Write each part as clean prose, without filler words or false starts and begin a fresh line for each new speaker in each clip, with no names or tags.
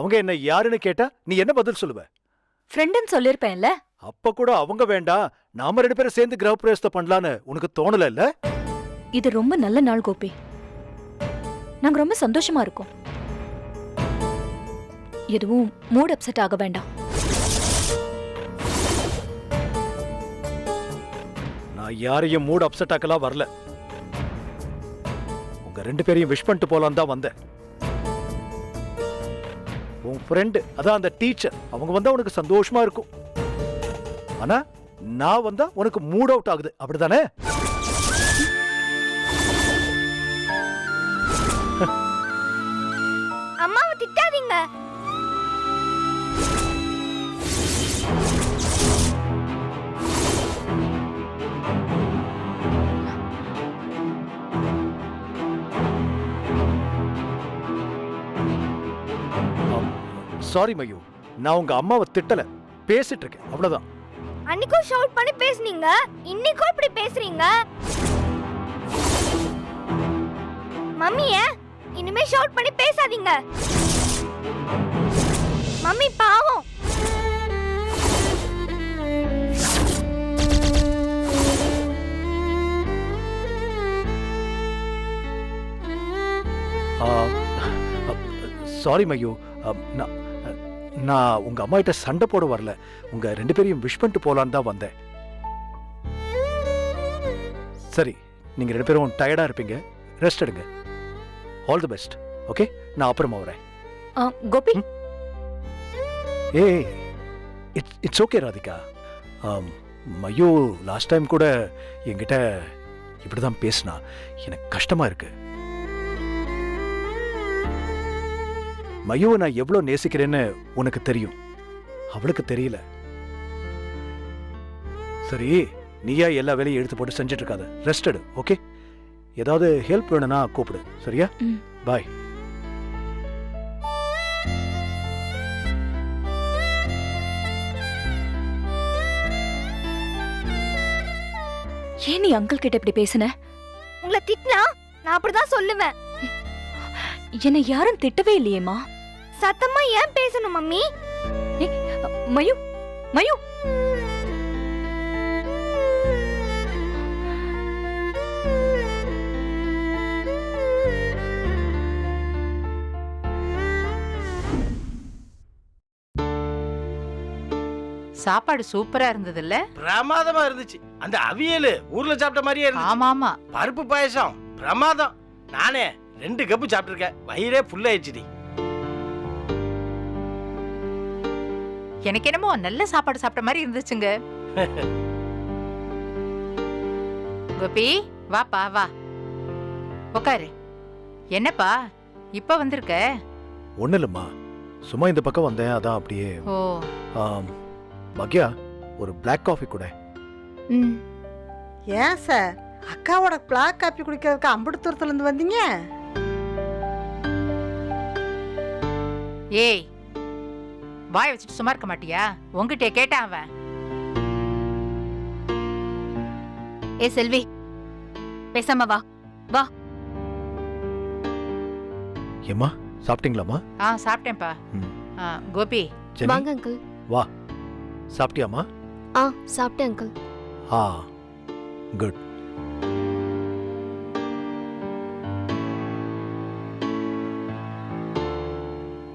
அவங்க என்ன யாருன்னு கேட்டா நீ என்ன பதில் சொல்லுவ?
ஃப்ரெண்டுன்னு சொல்லிருப்பேன்ல.
அப்ப கூட அவங்க வேண்டாம், நாம 2 பேரும் சேர்ந்து கிரகப்பிரவேசத்தை பண்ணலான்னு உனக்கு தோணல இல்ல?
இது ரொம்ப நல்ல நாள் கோபி. நாங்க ரொம்ப சந்தோஷமா இருக்கோம். எதுவும் மூட் அப்செட் ஆக வேண்டாம்.
நான் யாரையும் மூட் அப்செட் ஆக்கலாம் வரல. உங்க 2 பேரையும் விஷ் பண்ணிட்டு போலாம் தான் வந்தேன். உன் ஃப்ரெண்டு அதான் அந்த டீச்சர் அவங்க வந்தா உனக்கு சந்தோஷமா இருக்கும். ஆனா நான் வந்தா உனக்கு மூட் அவுட் ஆகுது, அப்படிதானே?
அம்மாவை திட்டாதீங்க.
சாரி மயூ, நான் உங்க அம்மாவை திட்டல, பேசிட்டு இருக்கேன் அவ்வளவுதான்.
அன்னைக்கும் ஷவுட் பண்ணி பேசுனீங்க, இன்னைக்கும் இப்படி பேசுறீங்க. மம்மிய இனிமே ஷவுட் பண்ணி பேசாதீங்க. மம்மி பாவம்.
சாரி மயூ, நான் உங்க அம்மா கிட்ட சண்டை போட வரல, உங்க 2 பேரையும் விஷ் பண்ணிட்டு போலான்னு தான் வந்தேன். சரி, நீங்க 2 பேரும் டயர்டா இருப்பீங்க, ரெஸ்ட் எடுங்க. All the best. ஓகே, நான் அப்புறமா வரேன்.
கோபி,
ஏய், it's okay Radhika. Mayu last time கூட என்கிட்ட இப்படிதான் பேசினா, எனக்கு கஷ்டமா இருக்கு. மயூவை நான் எவ்வளவு நேசிக்கிறேன்னு உனக்கு தெரியும், அவளுக்கு தெரியல. சரி, நீயா எல்லா வேலையும் எடுத்து போட்டு செஞ்சுட்டு இருக்காத, ரெஸ்ட் எடு. ஓகே, ஏதாவது ஹெல்ப் வேணும்னா கூப்பிடு, சரியா? பாய்.
ஏன் நீ அங்கிள் கிட்ட இப்படி பேசுன?
உங்களை திட்டினா நான் அப்படிதான் சொல்லுவேன்.
என்னை யாரும் திட்டவே இல்லையேம்மா.
சத்தமா ஏன் பேசணும் மம்மி?
மயூ, மயூ.
சாப்பாடு சூப்பரா இருந்தது இல்ல?
பிரமாதமா இருந்துச்சு. அந்த அவியல் ஊர்ல சாப்பிட்ட மாதிரியே இருந்துச்சு.
ஆமா ஆமா.
பருப்பு பாயசம் பிரமாதம். நானே 2 கப்பு சாப்பிட்டிருக்கேன், வயிறே ஃபுல் ஆயிடுச்சு.
எனக்கு என்னமோ நல்ல சாப்பாடு சாப்பிட்ட மாதிரி இருந்துச்சுங்க. கோபி, வாப்பா வா, உட்காரு. என்னப்பா இப்ப வந்திருக்க?
ஒண்ணு இல்லம்மா, சும்மா இந்த பக்கம் வந்தேன், அதான் அப்படியே.
ஓ,
மக்யா, ஒரு பிளாக் காஃபி கூட.
ஏன் சார் அக்காவோட பிளாக் காப்பி குடிக்கிறதுக்கு அம்புடுத்தூரத்துல இருந்து வந்தீங்க?
ஏய், வாய் வச்சுட்டு சும்மா இருக்க மாட்டியா? உங்ககிட்ட கேட்டான் அவன்.
ஏ செல்வி, பேசாம வா வா.
ஏம்மா, சாப்பிட்டீங்களாம்மா?
சாப்பிட்டேன்ப்பா. கோபி,
வாங்க அங்கிள்.
வா, சாப்பிட்டியாம்மா?
சாப்பிட்டேன் அங்கிள்.
குட்.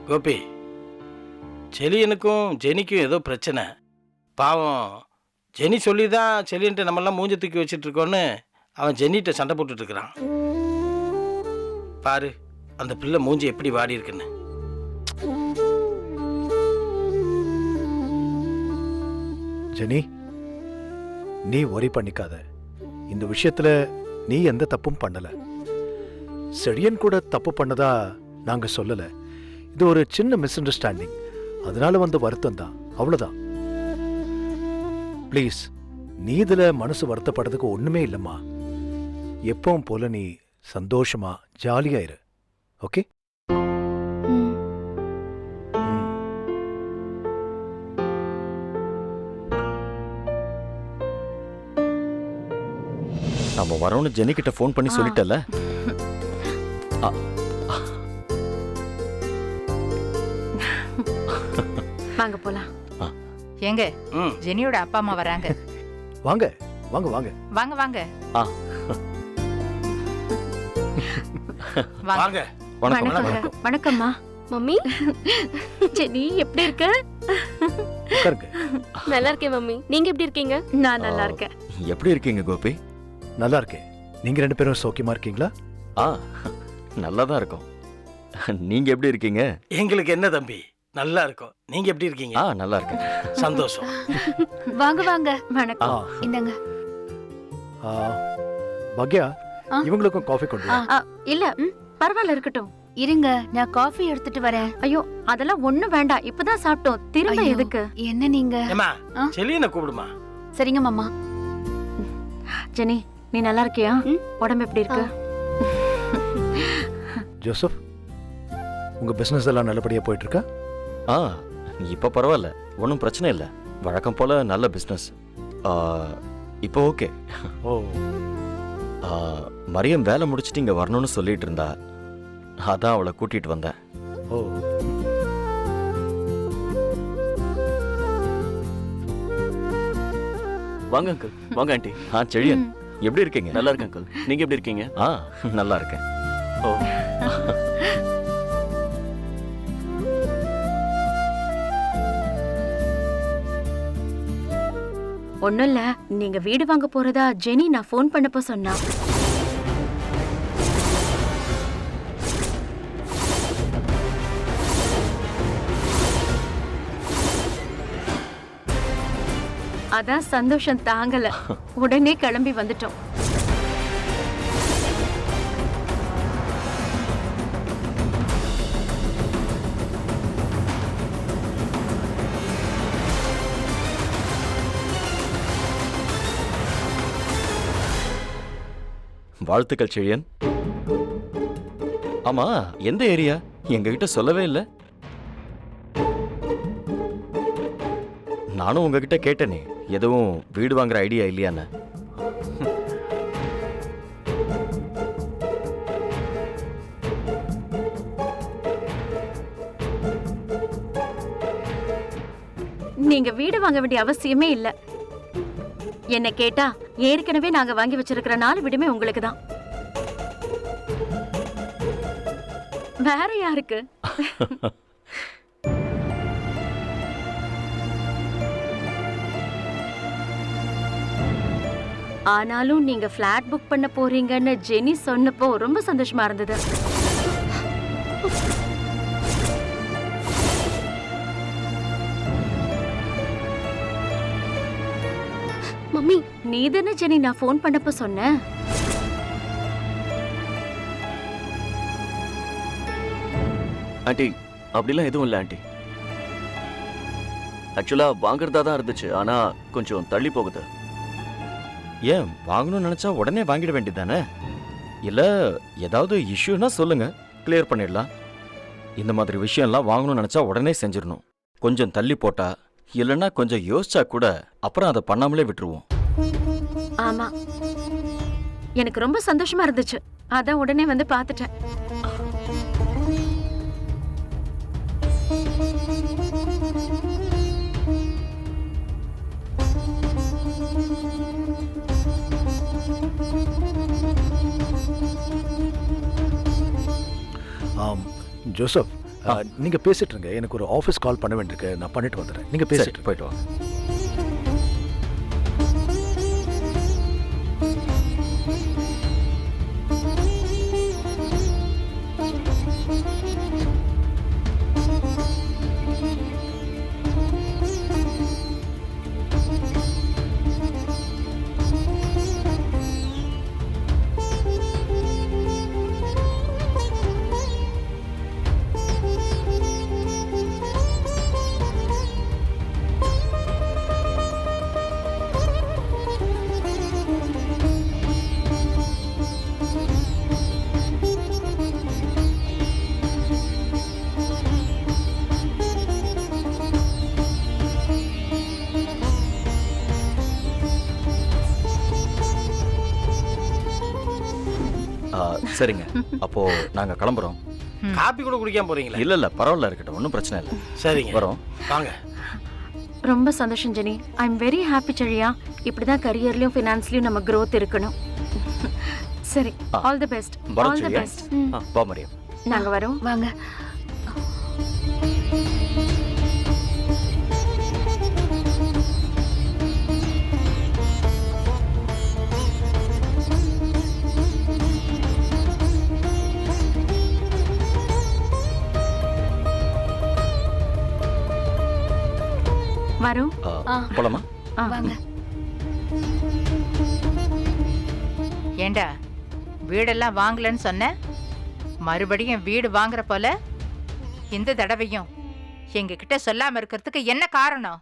கோபி, செலியனுக்கும் ஜெனிக்கும் ஏதோ பிரச்சனை. பாவம், ஜெனி சொல்லி தான் செலியன்ட்டு நம்மெல்லாம் மூஞ்ச தூக்கி வச்சுட்டு இருக்கோன்னு அவன் ஜெனிகிட்ட சண்டை போட்டுட்டு இருக்கிறான். பாரு அந்த பிள்ளை மூஞ்சி எப்படி வாடி இருக்குன்னு.
ஜெனி, நீ worry பண்ணிக்காத. இந்த விஷயத்துல நீ எந்த தப்பும் பண்ணல. செடியன் கூட தப்பு பண்ணதா நாங்க சொல்லல. இது ஒரு சின்ன மிஸ் அண்டர்ஸ்டாண்டிங், அதனால வந்த வருத்தம் தான், அவ்வளவுதான். ப்ளீஸ், நீ இதுல மனசு வருத்தப்படுறதுக்கு ஒண்ணுமே இல்லம்மா. எப்பவும் போல நீ சந்தோஷமா ஜாலியா இரு. ஓகே?
நம்ம வரோன்னு ஜெனி கிட்ட ஃபோன் பண்ணி சொல்லிட்டல.
வாங்க போலாம்.
எங்க
ம்
ஜெனியோட அப்பா அம்மா வராங்க.
வாங்க வாங்க வாங்க.
வாங்க வாங்க
ஆ
வாங்க.
வாங்க.
வணக்கம்
வணக்கம்.
வணக்கம்.
வணக்கம்மா.
மம்மி
ஜெனி எப்படி இருக்க?
உட்காருங்க.
நல்லா இருக்கேன் மம்மி. நீங்க எப்படி இருக்கீங்க?
நான் நல்லா இருக்கேன்.
எப்படி இருக்கீங்க கோபி?
நல்லா இருக்கேன். நீங்க 2 பேரும் சௌக்கியமா இருக்கீங்களா?
ஆ நல்லா தான் இருக்கோம். நீங்க எப்படி இருக்கீங்க?
எங்களுக்கு என்ன தம்பி, நல்லா இருக்கும். நீங்க எப்படி இருக்கீங்க?
ஆ நல்லா இருக்கேன்.
சந்தோஷம்.
வாங்க வாங்க. வணக்கம்.
ஆ,
இந்தாங்க.
ஆ, பாக்யா,
ஆ.
இவங்களுக்கும் காஃபி கொண்டு வா.
இல்ல பரவாயில்ல இருக்கட்டும். இருங்க, நான் காஃபி எடுத்துட்டு வரேன். ஐயோ அதெல்லாம் ஒண்ணும் வேண்டாம். இப்பதான் சாப்பிட்டோம். திரும்ப எதுக்கு? என்ன நீங்க?
ஏமா
ஆ.
செலியனை கூப்பிடுமா.
சரிங்க மாமா. ஜெனி, நீ நல்லா இருக்கியா? உடம்பு எப்படி இருக்கு?
ஜோசப், உங்க பிசினஸ் எல்லாம் நல்லபடியா போயிட்டு இருக்கா?
ஆ இப்போ பரவாயில்ல, ஒன்றும் பிரச்சனை இல்லை. வழக்கம் போல நல்ல பிஸ்னஸ். இப்போ ஓகே.
ஓ,
மரியம் வேலை முடிச்சுட்டு இங்கே வரணும்னு சொல்லிட்டு இருந்தா, அதான் அவளை கூட்டிட்டு வந்தேன்.
ஓ.
வாங்க அங்கிள். வாங்க ஆண்டி.
செழியன், எப்படி இருக்கீங்க?
நல்லா இருக்கேன் அங்கிள். நீங்க எப்படி இருக்கீங்க?
ஆ நல்லா இருக்கேன்.
ஓ
ஒண்ணும் இல்ல, நீங்க வீடு வாங்க போறதா ஜெனி நான் ஃபோன் பண்ணப்போ சொன்னா. அதான் சந்தோஷம் தாங்கல. உடனே கிளம்பி வந்துட்டோம்.
வாழ்த்துக்கள் செழியன். ஆமா, எந்த ஏரியா? எங்ககிட்ட சொல்லவே இல்லை. நானும் உங்ககிட்ட கேட்டேனே, எதுவும் வீடு வாங்குற ஐடியா இல்லையான்னு.
நீங்க வீடு வாங்க வேண்டிய அவசியமே இல்ல. என்ன கேட்டா ஏற்கனவே நாங்க வாங்கி வச்சிருக்கிற 4 வீடுமே உங்களுக்கு தான். வேற யாருக்கு? ஆனாலும் நீங்க ஃபிளாட் புக் பண்ண போறீங்கன்னு ஜெனி சொன்னப்போ ரொம்ப சந்தோஷமா இருந்தது.
மம்மி
நீதானே ஜெனி நான் ஃபோன் பண்ணப்போ சொன்ன?
ஆண்டி, அப்படிலாம் எதுவும் இல்லை ஆண்டி. ஆக்சுவலா வாங்குறதா தான் இருந்துச்சு, ஆனா கொஞ்சம் தள்ளி போகுது.
ஏன் வாங்கணும்னு நினைச்சா உடனே வாங்கிட வேண்டியதானே? இல்ல ஏதாவது இஷ்யூனா சொல்லுங்க, கிளியர் பண்ணிடலாம். இந்த மாதிரி விஷயம்லாம் வாங்கணும்னு நினைச்சா உடனே செஞ்சிடணும். கொஞ்சம் தள்ளி போட்டா, இல்லைன்னா கொஞ்சம் யோசிச்சா கூட அப்புறம் அதை பண்ணாமலே விட்டுருவோம்.
ஆமா, எனக்கு ரொம்ப சந்தோஷமா இருந்துச்சு. அதான் உடனே வந்து பார்த்துட்டேன்.
ஜோசப், நீங்க பேசிட்டு இருங்க. எனக்கு ஒரு ஆபீஸ் கால் பண்ண வேண்டியிருக்கு. நான் பண்ணிட்டு வந்துடுறேன். நீங்க
சரி,
பேசிட்டு
போயிட்டு வாங்க. சரிங்க, அப்போ நாங்க கிளம்புறோம்.
காப்பி கூட குடிக்காம போறீங்களா?
இல்ல இல்ல பரவாயில்ல, இருக்கட்டும், ஒன்றும் பிரச்சனை இல்லை.
சரிங்க,
வரோம்.
வாங்க.
ரொம்ப சந்தோஷம் ஜெனி. ஐ எம் வெரி ஹாப்பி செழியா. இப்படிதான் கரியர்லயும் ஃபினான்ஸ்லயும் நம்ம growth இருக்கணும். சரி, ஆல் தி பெஸ்ட்.
வரோம்
ஆல் தி
சரியா?
பெஸ்ட்.
வா மரியம்.
நாங்க வரோம்.
வாங்க.
வரோம்.
போலாமா?
வாங்க.
ஏண்டா வீடெல்லாம் வாங்கலன்னு சொன்ன, மறுபடியும் வீடு வாங்குற போல இந்த தடவையும் எங்க கிட்ட சொல்லாம இருக்கிறதுக்கு என்ன காரணம்?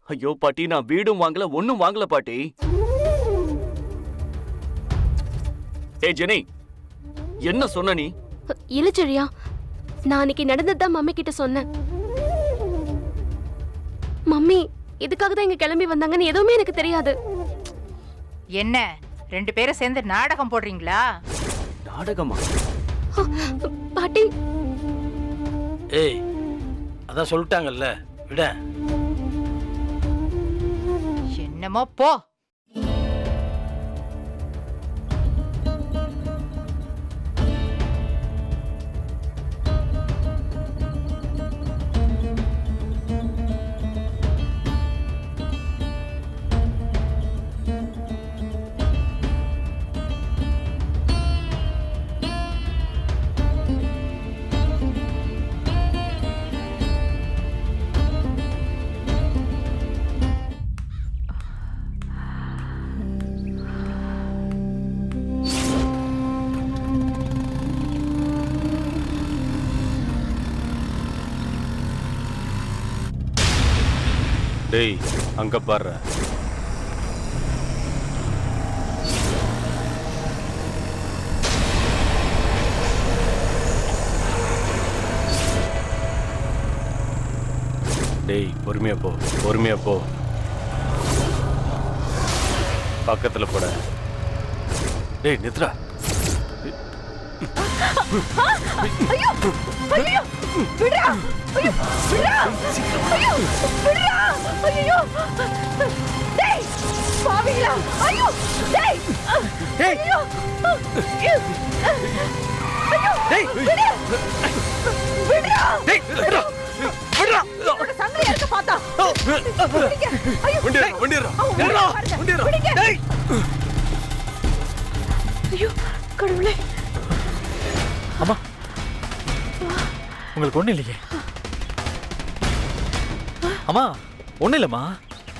ஐயோ பாட்டி, நான் வீடும் வாங்கல ஒன்னும் வாங்கல பாட்டி. ஏய் ஜெனி, என்ன சொன்ன நீ?
இல்ல செழியா, நான் அன்னைக்கு நடந்ததுதான் மம்மி கிட்ட சொன்னேன். மம்மி இதுக்காக தான் இங்க கிளம்பி வந்தாங்கன்னு எதுவுமே எனக்கு தெரியாது.
என்ன 2 பேரும் சேர்ந்து நாடகம் போடுறீங்களா?
நாடகமா?
பாட்டி,
ஏய், அதான் சொல்லிட்டாங்கல்ல, விட.
என்னமோ போ.
டேய், அங்க பாரு. டேய், பொறுமையா போ, பொறுமையா போ. பக்கத்துல போட.
டேய் நித்ரா, அம்மா உங்களுக்கு ஒண்ணு இல்லையே? அம்மா ஒண்ணு இல்லம்மா,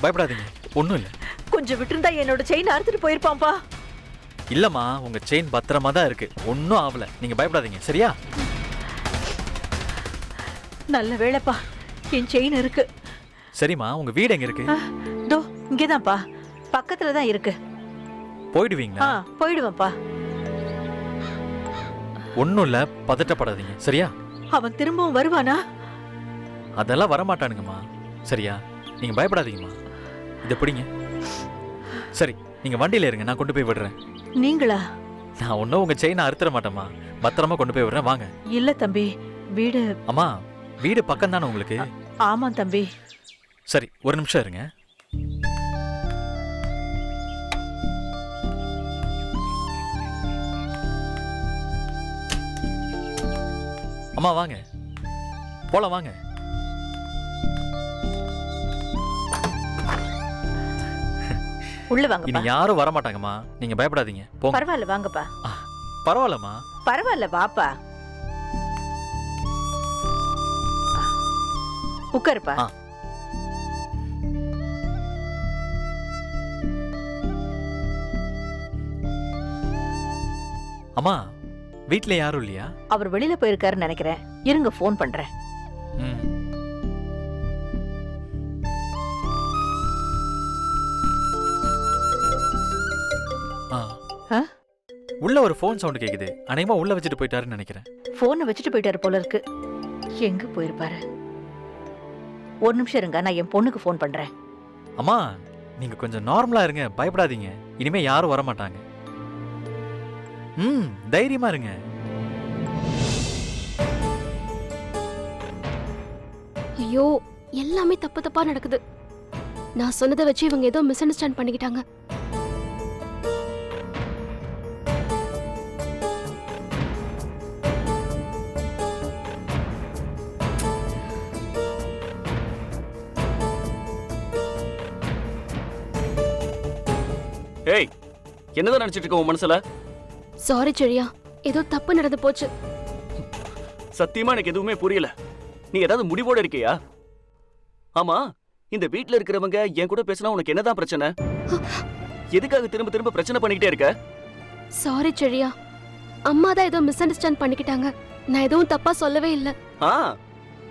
பயப்படாதீங்க, ஒண்ணும் இல்ல.
கொஞ்சம் விட்டுருந்தா என்னோட செயின் அறுத்துட்டு போயிருப்பான்பா.
இல்லம்மா, உங்க செயின் பத்திரமா தான் இருக்கு, ஒன்னும் ஆகல, நீங்க பயப்படாதீங்க சரியா?
நல்ல வேளைப்பா, என் செயின் இருக்கு.
சரிம்மா, உங்க வீடு எங்க இருக்கு?
தோ இங்கேதான்ப்பா, பக்கத்துல தான் இருக்கு.
போயிடுவீங்களா?
போயிடுவேன்ப்பா.
ஒன்னும் இல்ல, பதட்டப்படாதீங்க சரியா?
அவன் திரும்பவும் வருவானா?
அதெல்லாம் வரமாட்டானுங்கம்மா சரியா? நீங்க பயப்படாதீங்கம்மா. இதை பிடிங்க. சரி, நீங்க வண்டியில இருங்க, நான் கொண்டு போய் விடுறேன்.
நீங்களா?
நான் ஒன்னும் உங்க செயினை அறுத்துற மாட்டேம்மா, பத்திரமா கொண்டு போய் விடுறேன், வாங்க.
இல்ல தம்பி, வீடு.
அம்மா வீடு பக்கம் தானே உங்களுக்கு?
ஆமா தம்பி.
சரி, ஒரு நிமிஷம் இருங்க. அம்மா வாங்க, போலாம் வாங்க.
உள்ள
இனி
வாங்கப்பா.
யாரும் வர மாட்டாங்கம்மா, நீங்க பயப்படாதீங்க, போங்க.
பரவாயில்ல வாங்கப்பா.
பரவாயில்லம்மா.
பரவாயில்ல வாப்பா. உட்காருப்பா.
அம்மா வீட்ல யாரும் இல்லையா?
அவர் வெளியில போயிருக்காருன்னு நினைக்கிறேன், இருங்க போன் பண்றேன்.
ம். உள்ள ஒரு போன் சவுண்ட் கேக்குது, அநேகமா உள்ள வச்சுட்டு போயிட்டாருன்னு நினைக்கிறேன்.
போனை வச்சுட்டு போயிட்டாரு போல இருக்கு. எங்க போயிருப்பாரு? ஒரு நிமிஷம் இருங்க, நான் என் பொண்ணுக்கு போன் பண்றேன்.
அம்மா நீங்க கொஞ்சம் நார்மலா இருங்க, பயப்படாதீங்க, இனிமே யாரும் வர மாட்டாங்க. தைரியமா இருங்க.
ஐயோ எல்லாமே தப்பு தப்பா நடக்குது. நான் சொன்னதை வச்சு இவங்க ஏதோ மிஸ் அண்டர்ஸ்டாண்ட் பண்ணிக்கிட்டாங்க.
ஏய், என்னதான் நினைச்சிட்டு இருக்க உன் மனசுல?
சாரி செழியா, ஏதோ தப்பு நடந்து போச்சு.
சத்தியமா எனக்கு எதுவுமே புரியல. நீ ஏதாவது முடிவோட இருக்கியா? ஆமா, இந்த வீட்ல இருக்கிறவங்க என் கூட பேசினா உனக்கு என்னதான் பிரச்சனை? எதுக்காக திரும்ப திரும்ப பிரச்சனை பண்ணிக்கிட்டே இருக்க?
சாரி செழியா, அம்மா தான் ஏதோ மிஸ் அண்டர்ஸ்டாண்ட் பண்ணிக்கிட்டாங்க. நான் எதுவும் தப்பா சொல்லவே இல்ல.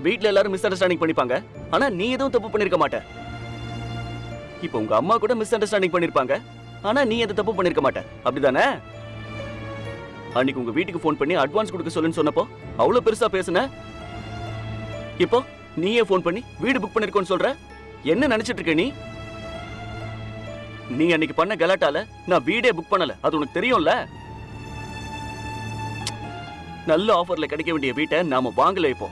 வீட்ல எல்லாரும் மிஸ் அண்டர்ஸ்டாண்டிங் பண்ணிப்பாங்க, ஆனா நீ எதுவும் தப்பு பண்ணிருக்க மாட்ட. இப்போ உங்க அம்மா கூட மிஸ் அண்டர்ஸ்டாண்டிங் பண்ணிருப்பாங்க, ஆனா நீ எந்த தப்பு பண்ணிருக்க மாட்ட, அப்படிதானே? அன்னைக்கு உங்க வீட்டுக்கு ஃபோன் பண்ணி அட்வான்ஸ் கொடுக்க சொல்லுன்னு சொன்னப்போ அவ்வளவு பெருசா பேசுன. இப்போ நீயே ஃபோன் பண்ணி வீடு புக் பண்ணிருக்கோன்னு சொல்ற. என்ன நினைச்சிட்டு இருக்க நீ? நீ அன்னைக்கு பண்ண கலாட்டால நான் வீடே புக் பண்ணல, அது உனக்கு தெரியும்ல. நல்ல ஆஃபர்ல கிடைக்க வேண்டிய வீட்டை நாம வாங்கல. இப்போ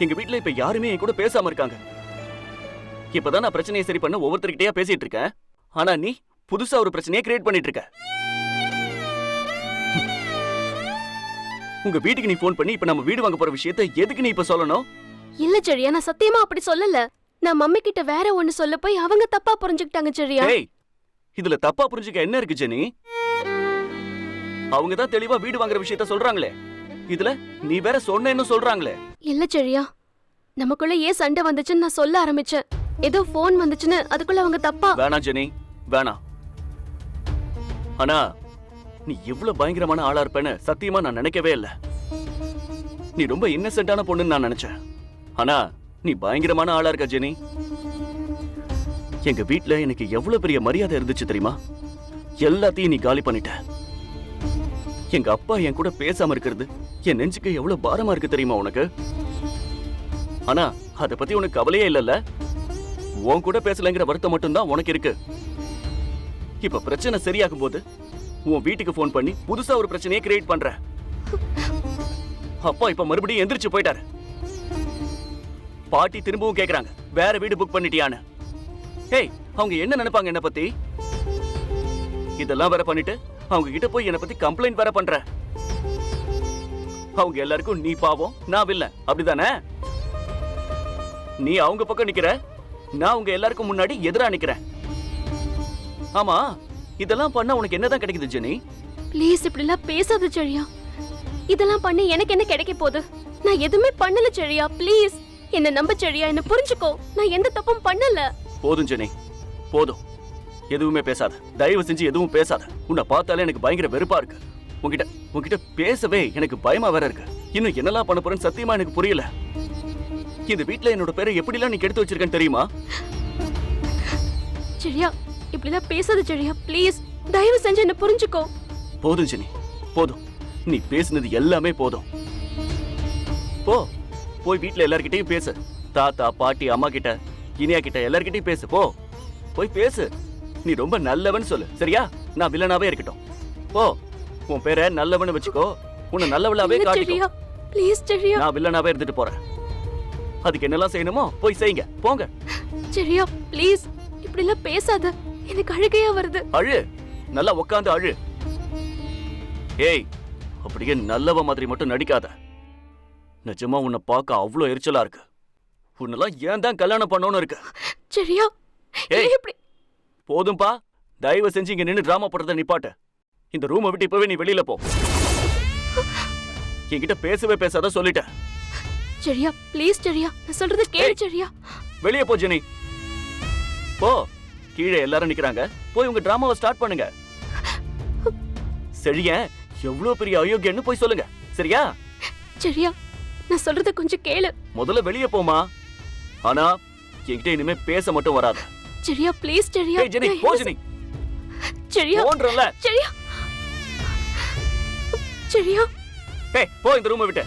எங்க வீட்டுல இப்ப யாருமே என் கூட பேசாம இருக்காங்க. இப்பதான் நான் பிரச்சனையை சரி பண்ண ஒவ்வொருத்தர்கிட்டயா பேசிட்டு இருக்கேன், ஆனா நீ புதுசா ஒரு பிரச்சனையை கிரியேட் பண்ணிட்டு இருக்க. உங்க வீட்டுக்கு நீ ஃபோன் பண்ணி இப்ப நம்ம வீடு வாங்க போற விஷயத்தை எதுக்கு நீ இப்ப சொல்லணும்?
இல்ல செழியா, நான் சத்தியமா அப்படி சொல்லல. நான் மம்மி கிட்ட வேற ஒண்ணு சொல்ல போய் அவங்க தப்பா புரிஞ்சுக்கிட்டாங்க செழியா.
ஏய், இதுல தப்பா புரிஞ்சுக்க என்ன இருக்கு ஜெனி? அவங்க தான் தெளிவா வீடு வாங்குற விஷயத்த சொல்றாங்களே, இதுல நீ வேற சொன்னேன்னு சொல்றாங்களே.
இல்ல செழியா, நமக்குள்ள ஏன் சண்டை வந்துச்சுன்னு நான் சொல்ல ஆரம்பிச்சேன். ஏதோ ஃபோன் வந்துச்சுன்னு அதுக்குள்ள அவங்க தப்பா.
வேணாம் ஜெனி, வேணாம். ஆனா நீ எவ்வளவு பயங்கரமான ஆளா இருப்பேன்னு சத்தியமா நான் நினைக்கவே இல்லை. நீ ரொம்ப இன்னசென்ட்டான பொண்ணுன்னு நான் நினைச்சேன், ஆனா நீ பயங்கரமான ஆளா இருக்க ஜெனி. எங்க வீட்ல எனக்கு எவ்வளவு பெரிய மரியாதை இருந்துச்சு தெரியுமா? எல்லாத்தையும் நீ காலி பண்ணிட்ட. எங்க அப்பா என் கூட பேசாம இருக்கிறது என் நெஞ்சுக்கு எவ்வளவு பாரமா இருக்கு தெரியுமா உனக்கு? ஆனா அத பத்தி உனக்கு கவலையே இல்லல்ல. உன் கூட பேசலங்கிற வருத்தம் மட்டும்தான் உனக்கு இருக்கு. இப்ப பிரச்சனை சரியாகும் போது உன் வீட்டுக்கு போன் பண்ணி புதுசா ஒரு பிரச்சனையை கிரியேட் பண்ற. அப்பா இப்ப மறுபடியும் எந்திரிச்சு போயிட்டாரு. பாட்டி திரும்பவும் கேக்குறாங்க வேற வீடு புக் பண்ணிட்டியான்னு. ஏய், அவங்க என்ன நினைப்பாங்க என்ன பத்தி? இதெல்லாம் வேற பண்ணிட்டு அவங்க கிட்ட போய் என்ன பத்தி கம்ப்ளைண்ட் வேற பண்ற. அவங்க எல்லாருக்கும் நீ பாவம், நான் வில்ல, அப்படிதானே? நீ அவங்க பக்கம் நிக்கிற, நான் உங்க எல்லாருக்கும் முன்னாடி எதிரா நிக்கிறேன். ஆமா, இதெல்லாம் பண்ண உனக்கு என்னதான் கிடைக்குது ஜெனி?
ப்ளீஸ் இப்படி எல்லாம் பேசாத செழியா. இதெல்லாம் பண்ணி எனக்கு என்ன கிடைக்க போகுது? நான் எதுவுமே பண்ணல செழியா. ப்ளீஸ் என்ன நம்ப செழியா, என்ன புரிஞ்சுக்கோ. நான் எந்த தப்பும் பண்ணல.
போதும் ஜெனி, போதும். எதுவுமே பேசாத, தயவு செஞ்சு எதுவும் பேசாத. உன்னை பார்த்தாலே எனக்கு பயங்கர வெறுப்பா இருக்கு. உன்கிட்ட பேசவே எனக்கு பயமா வேற இருக்கு. இன்னும் என்னெல்லாம் பண்ண போறேன்னு சத்தியமா எனக்கு புரியல. இந்த வீட்ல என்னோட பேரை எப்படிலாம் நீ கெடுத்து வச்சிருக்கேன்னு தெரியுமா?
செழியா, இப்படிலாம் பேசாத செழியா. ப்ளீஸ் தயவு செஞ்சு என்ன புரிஞ்சுக்கோ.
போதும் ஜெனி, போதும். நீ பேசுனது எல்லாமே போதும். போய் வீட்ல எல்லார்கிட்டயும் பேசு. தாத்தா, பாட்டி, அம்மா கிட்ட, இனியா கிட்ட எல்லார்கிட்டயும் பேசு. போய் பேசு. நீ ரொம்ப நல்லவன் சொல்லு, சரியா? நான் வில்லனாவே இருக்கட்டும். உன் பேரை நல்லவன்னு வச்சுக்கோ. உன்னை நல்லவளாவே காட்டிக்கோ.
ப்ளீஸ் செழியா.
நான் வில்லனாவே இருந்துட்டு போறேன். அதுக்கு என்னெல்லாம் செய்யணுமோ போய் செய்யுங்க, போங்க.
செழியா ப்ளீஸ் இப்படி எல்லாம் பேசாத, எனக்கு அழுகையா வருது.
அழு, நல்லா உட்காந்து அழு. ஏய், அப்படியே நல்லவ மாதிரி மட்டும் நடிக்காத. நிஜமா உன்னை பார்க்க அவ்வளோ எரிச்சலா இருக்கு. உன்னெல்லாம் ஏன் தான் கல்யாணம் பண்ணணும்னு இருக்கு.
செழியா,
ஏய்,
இப்படி
போதும்பா. தயவு செஞ்சு இங்க நின்னு டிராமா போடுறத நிப்பாட்டு. இந்த ரூமை விட்டு இப்பவே நீ வெளியில போ. என்கிட்ட பேசவே பேசாத சொல்லிட்டேன்.
செழியா ப்ளீஸ் செழியா, நான் சொல்றத கேளு செழியா.
வெளியே போ ஜெனி, போ. கீழே எல்லாரும் நிக்கிறாங்க, போய் உங்க டிராமாவை ஸ்டார்ட் பண்ணுங்க. செழியன் எவ்வளவு பெரிய அயோக்கியன்னு போய் சொல்லுங்க, சரியா?
செழியா, நான் சொல்றத கொஞ்சம் கேளு.
முதல்ல வெளியே போமா. ஆனா என்கிட்ட இனிமே பேச மட்டும் வராது.
செழியா ப்ளீஸ் செழியா.
ஏய் ஜெனி, போ ஜெனி.
செழியா
போன்றல.
செழியா. செழியா,
ஏய், போ இந்த ரூமை விட்டு.